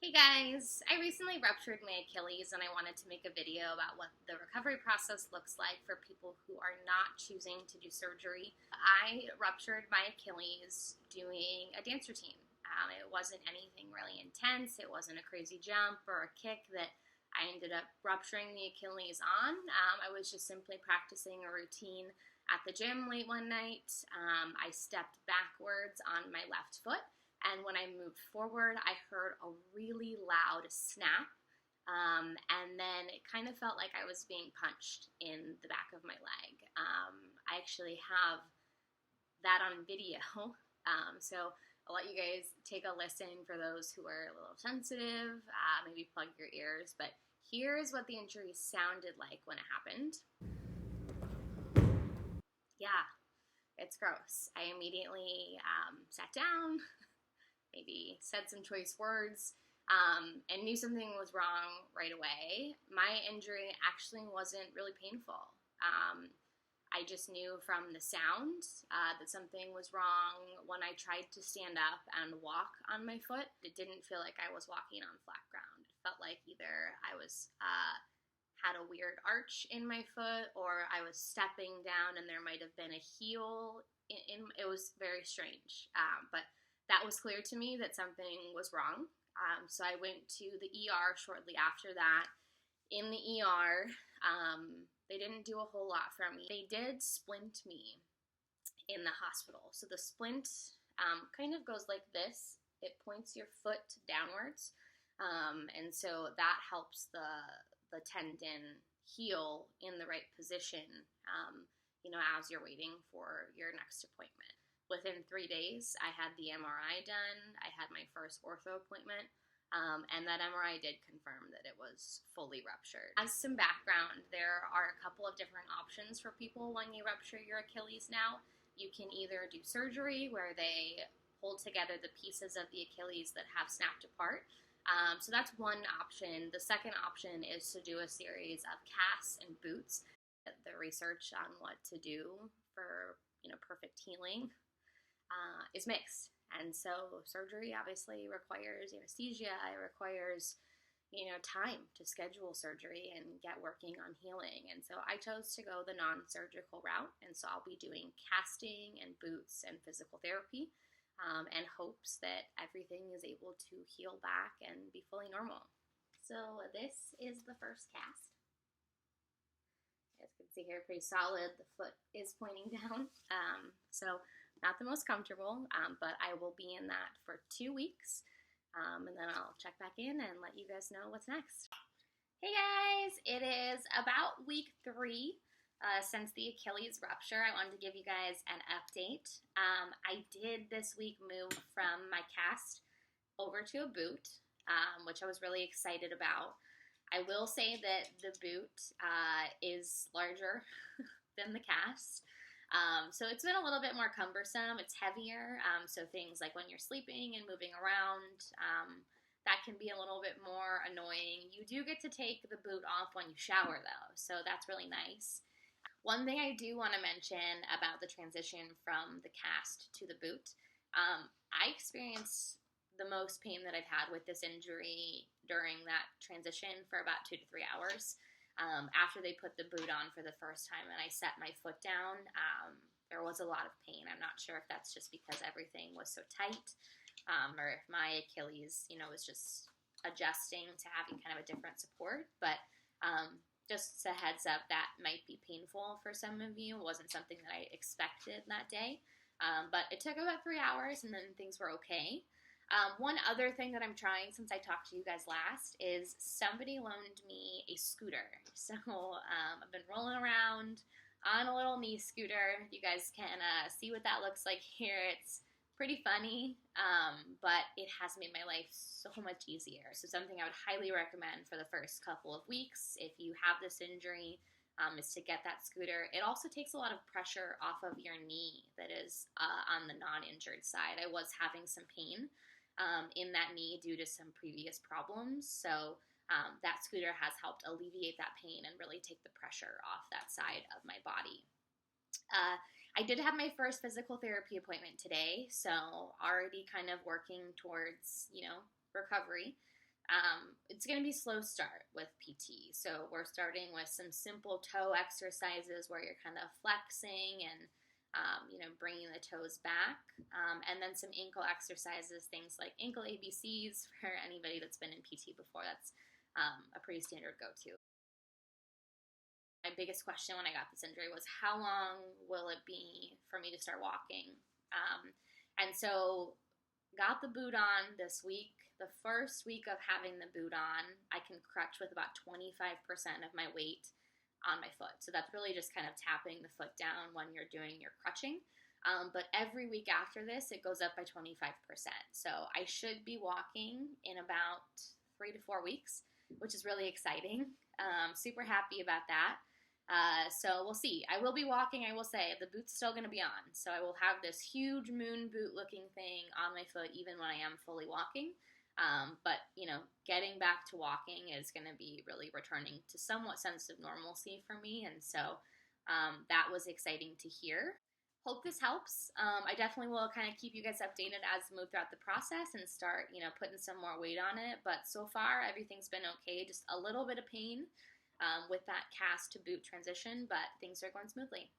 Hey guys, I recently ruptured my Achilles and I wanted to make a video about what the recovery process looks like for people who are not choosing to do surgery. I ruptured my Achilles doing a dance routine. It wasn't anything really intense, it wasn't a crazy jump or a kick that I ended up rupturing the Achilles on. I was just simply practicing a routine at the gym late one night. I stepped backwards on my left foot. And when I moved forward, I heard a really loud snap. And then it kind of felt like I was being punched in the back of my leg. I actually have that on video. So I'll let you guys take a listen for those who are a little sensitive. Maybe plug your ears. But here's what the injury sounded like when it happened. Yeah, it's gross. I immediately sat down, maybe said some choice words, and knew something was wrong right away. My injury actually wasn't really painful. I just knew from the sound that something was wrong when I tried to stand up and walk on my foot. It didn't feel like I was walking on flat ground. It felt like either I was had a weird arch in my foot or I was stepping down and there might have been a heel. It was very strange, but that was clear to me that something was wrong. So I went to the ER shortly after that. In the ER, they didn't do a whole lot for me. They did splint me in the hospital. So the splint kind of goes like this. It points your foot downwards. And so that helps the tendon heal in the right position, as you're waiting for your next appointment. Within 3 days, I had the MRI done. I had my first ortho appointment, and that MRI did confirm that it was fully ruptured. As some background, there are a couple of different options for people when you rupture your Achilles now. You can either do surgery, where they hold together the pieces of the Achilles that have snapped apart. So that's one option. The second option is to do a series of casts and boots. The research on what to do for perfect healing is mixed. And so surgery obviously requires anesthesia. It requires time to schedule surgery and get working on healing. And so I chose to go the non-surgical route. And so I'll be doing casting and boots and physical therapy, and hopes that everything is able to heal back and be fully normal. So this is the first cast. As you can see here, pretty solid. The foot is pointing down. So not the most comfortable, but I will be in that for 2 weeks. And then I'll check back in and let you guys know what's next. Hey guys, it is about week 3 since the Achilles rupture. I wanted to give you guys an update. I did this week move from my cast over to a boot, which I was really excited about. I will say that the boot is larger than the cast. So it's been a little bit more cumbersome. It's heavier. So things like when you're sleeping and moving around, that can be a little bit more annoying. You do get to take the boot off when you shower though, so that's really nice. One thing I do want to mention about the transition from the cast to the boot, I experienced the most pain that I've had with this injury during that transition for about 2 to 3 hours. After they put the boot on for the first time and I set my foot down, there was a lot of pain. I'm not sure if that's just because everything was so tight, or if my Achilles, was just adjusting to having kind of a different support. But just a heads up, that might be painful for some of you. It wasn't something that I expected that day. But it took about 3 hours and then things were okay. One other thing that I'm trying since I talked to you guys last is somebody loaned me a scooter. So I've been rolling around on a little knee scooter. You guys can see what that looks like here. It's pretty funny, but it has made my life so much easier. So something I would highly recommend for the first couple of weeks if you have this injury is to get that scooter. It also takes a lot of pressure off of your knee that is on the non-injured side. I was having some pain in that knee due to some previous problems, so that scooter has helped alleviate that pain and really take the pressure off that side of my body. I did have my first physical therapy appointment today, so already kind of working towards, recovery. It's going to be slow start with PT. So we're starting with some simple toe exercises where you're kind of flexing and, bringing the toes back. And then some ankle exercises, things like ankle ABCs for anybody that's been in PT before. That's a pretty standard go-to. My biggest question when I got this injury was how long will it be for me to start walking? And so got the boot on this week. The first week of having the boot on, I can crutch with about 25% of my weight on my foot. So that's really just kind of tapping the foot down when you're doing your crutching. But every week after this, it goes up by 25%. So I should be walking in about 3 to 4 weeks, which is really exciting. Super happy about that. So we'll see. I will be walking, I will say. The boot's still going to be on. So I will have this huge moon boot looking thing on my foot even when I am fully walking. But, getting back to walking is going to be really returning to somewhat sense of normalcy for me. And so that was exciting to hear. Hope this helps. I definitely will kind of keep you guys updated as we move throughout the process and start, putting some more weight on it. But so far, everything's been okay. Just a little bit of pain with that cast to boot transition, but things are going smoothly.